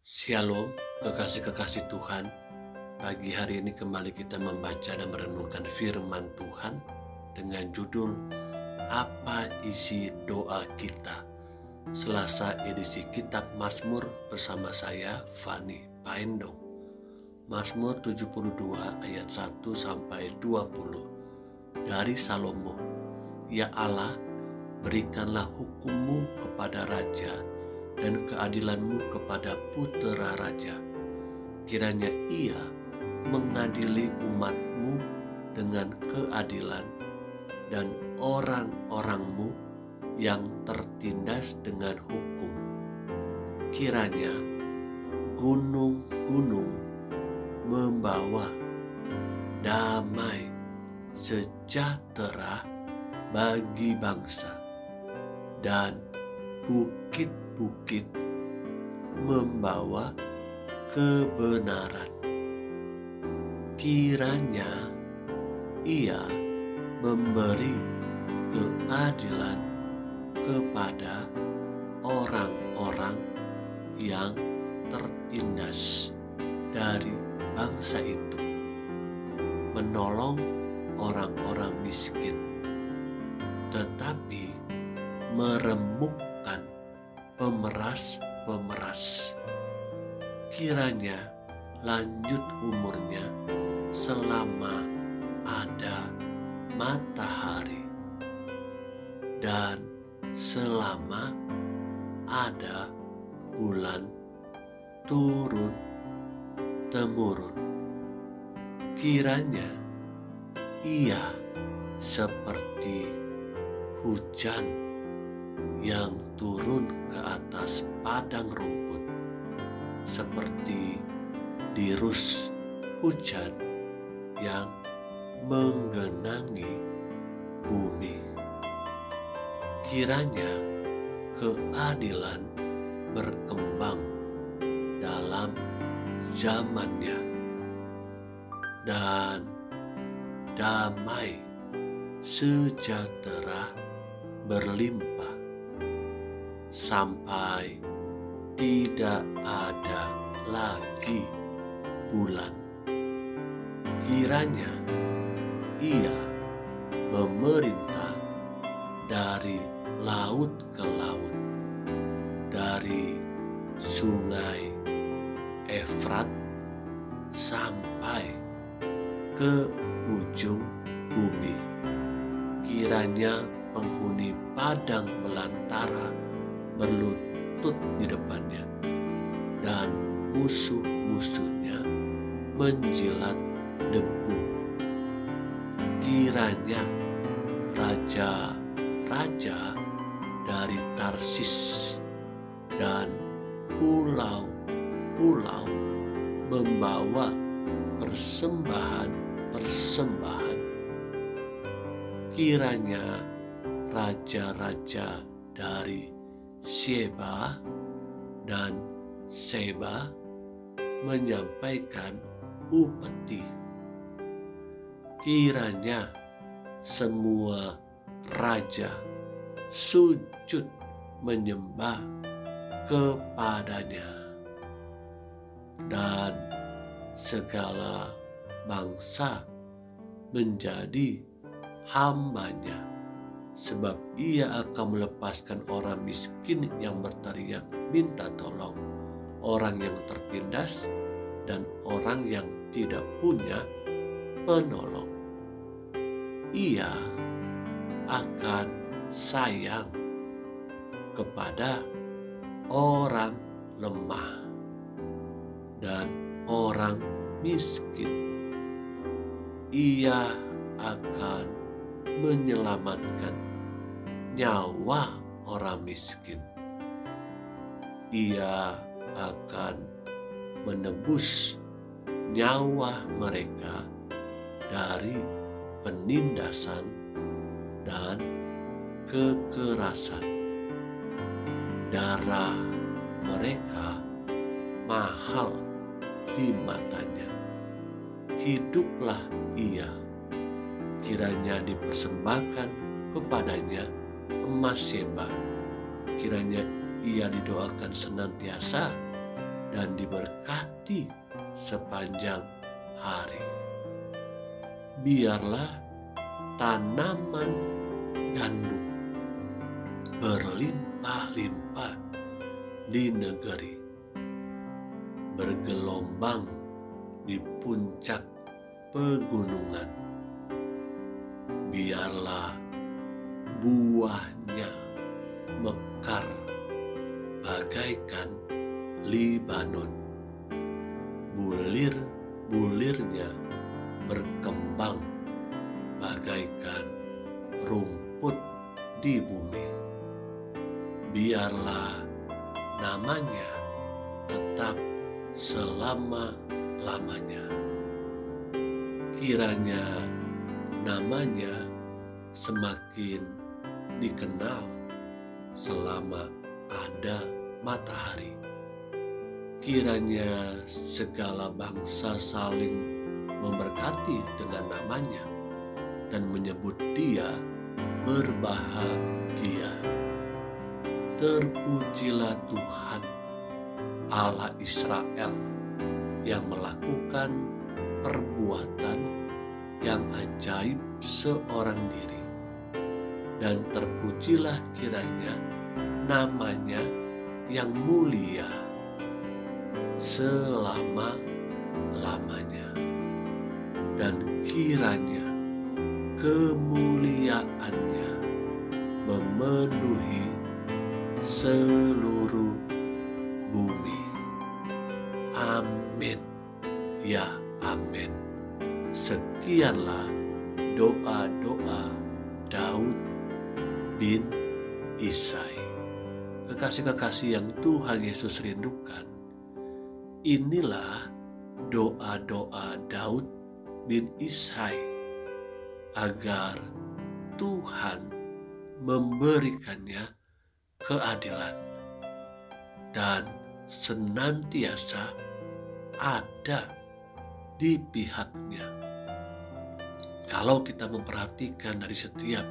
Shalom, kekasih-kekasih Tuhan. Pagi hari ini kembali kita membaca dan merenungkan firman Tuhan dengan judul Apa Isi Doa Kita? Selasa edisi Kitab Mazmur bersama saya, Fani Paendong. Mazmur 72 ayat 1 sampai 20 dari Salomo. Ya Allah, berikanlah hukum-Mu kepada raja dan keadilan-Mu kepada putera raja. Kiranya ia mengadili umat-Mu dengan keadilan dan orang-orang-Mu yang tertindas dengan hukum. Kiranya gunung-gunung membawa damai sejahtera bagi bangsa dan bukit-bukit membawa kebenaran. Kiranya ia memberi keadilan kepada orang-orang yang tertindas dari bangsa itu, menolong orang-orang miskin, tetapi meremukkan pemeras-pemeras. Kiranya lanjut umurnya selama ada matahari dan selama ada bulan turun-temurun. Kiranya ia seperti hujan yang turun ke atas padang rumput, seperti dirus hujan yang menggenangi bumi. Kiranya keadilan berkembang dalam zamannya dan damai sejahtera berlimpah sampai tidak ada lagi bulan. Kiranya ia memerintah dari laut ke laut, dari sungai Efrat sampai ke ujung bumi. Kiranya penghuni padang belantara berlutut di depannya, dan musuh-musuhnya menjilat debu. Kiranya raja-raja dari Tarsis dan pulau-pulau membawa persembahan-persembahan. Kiranya raja-raja dari Sheba dan Seba menyampaikan upeti. Kiranya semua raja sujud menyembah kepadanya, dan segala bangsa menjadi hambanya, sebab ia akan melepaskan orang miskin yang berteriak minta tolong, orang yang tertindas dan orang yang tidak punya penolong. Ia akan sayang kepada orang lemah dan orang miskin. Ia akan menyelamatkan nyawa orang miskin. Ia akan menebus nyawa mereka dari penindasan dan kekerasan. Darah mereka mahal di matanya. Hiduplah ia. Kiranya dipersembahkan kepadanya emas Sheba. Kiranya ia didoakan senantiasa dan diberkati sepanjang hari. Biarlah tanaman gandum berlimpah-limpah di negeri, bergelombang di puncak pegunungan. Biarlah buahnya mekar bagaikan Libanon, bulir-bulirnya berkembang bagaikan rumput di bumi. Biarlah namanya tetap selama-lamanya. Kiranya namanya semakin dikenal selama ada matahari. Kiranya segala bangsa saling memberkati dengan namanya dan menyebut dia berbahagia. Terpujilah Tuhan Allah Israel yang melakukan perbuatan yang ajaib seorang diri. Dan terpujilah kiranya namanya yang mulia selama-lamanya. Dan kiranya kemuliaannya memenuhi seluruh bumi. Amin. Ya, amin. Sekianlah doa-doa Daud bin Isai. Kekasih-kekasih yang Tuhan Yesus rindukan, inilah doa-doa Daud bin Isai agar Tuhan memberikannya keadilan dan senantiasa ada di pihaknya. Kalau kita memperhatikan dari setiap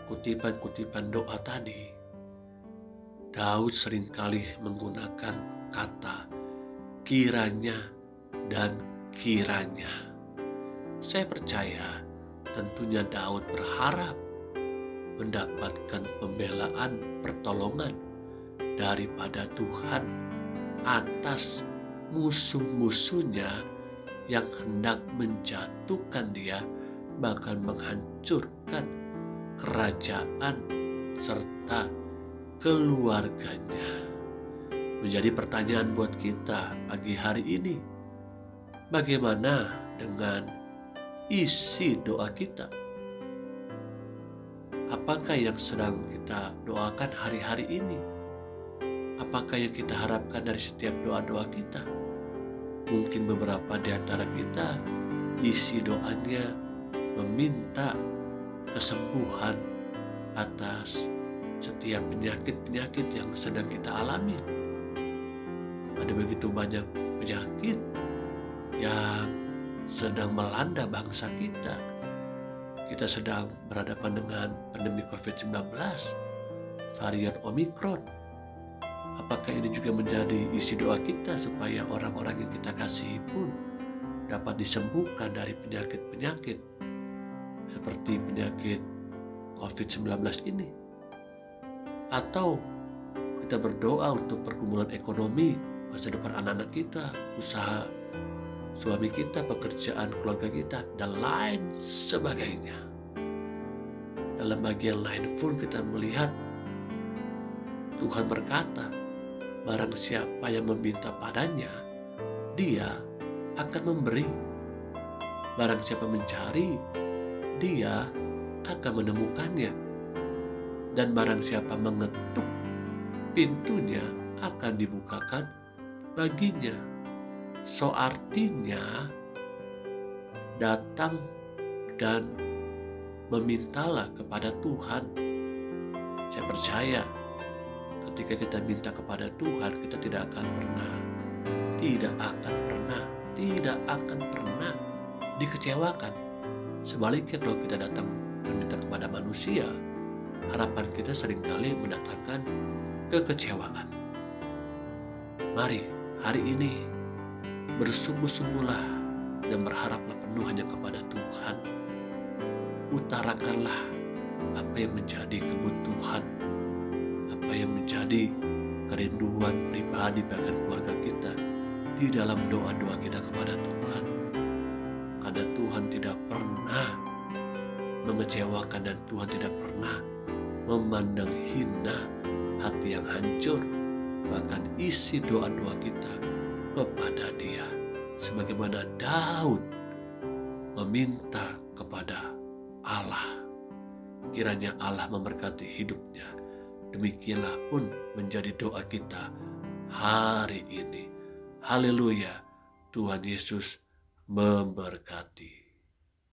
kutipan-kutipan doa tadi, Daud seringkali menggunakan kata kiranya dan kiranya. Saya percaya tentunya Daud berharap mendapatkan pembelaan, pertolongan daripada Tuhan atas musuh-musuhnya yang hendak menjatuhkan dia, bahkan menghancurkan kerajaan serta keluarganya. Menjadi pertanyaan buat kita pagi hari ini, bagaimana dengan isi doa kita? Apakah yang sedang kita doakan hari-hari ini? Apakah yang kita harapkan dari setiap doa-doa kita? Mungkin beberapa di antara kita isi doanya meminta kesembuhan atas setiap penyakit-penyakit yang sedang kita alami. Ada begitu banyak penyakit yang sedang melanda bangsa kita. Kita sedang berhadapan dengan pandemi COVID-19, varian Omikron. Apakah ini juga menjadi isi doa kita supaya orang-orang yang kita kasihi pun dapat disembuhkan dari penyakit-penyakit seperti penyakit COVID-19 ini? Atau kita berdoa untuk pergumulan ekonomi, masa depan anak-anak kita, usaha suami kita, pekerjaan keluarga kita, dan lain sebagainya. Dalam bagian lain pun kita melihat Tuhan berkata, barang siapa yang meminta padanya, dia akan memberi. Barang siapa mencari, dia akan menemukannya. Dan barang siapa mengetuk, pintunya akan dibukakan baginya. So artinya datang dan memintalah kepada Tuhan. Saya percaya ketika kita minta kepada Tuhan, kita tidak akan pernah dikecewakan. Sebaliknya kalau kita datang meminta kepada manusia, harapan kita seringkali mendatangkan kekecewaan. Mari hari ini bersungguh-sungguhlah dan berharaplah penuh hanya kepada Tuhan. Utarakanlah apa yang menjadi kebutuhan, apa yang menjadi kerinduan pribadi bahkan keluarga kita di dalam doa-doa kita kepada Tuhan. Karena Tuhan tidak pernah mengecewakan dan Tuhan tidak pernah memandang hina hati yang hancur, bahkan isi doa-doa kita kepada Dia. Sebagaimana Daud meminta kepada Allah, kiranya Allah memberkati hidupnya. Demikianlah pun menjadi doa kita hari ini. Haleluya, Tuhan Yesus memberkati.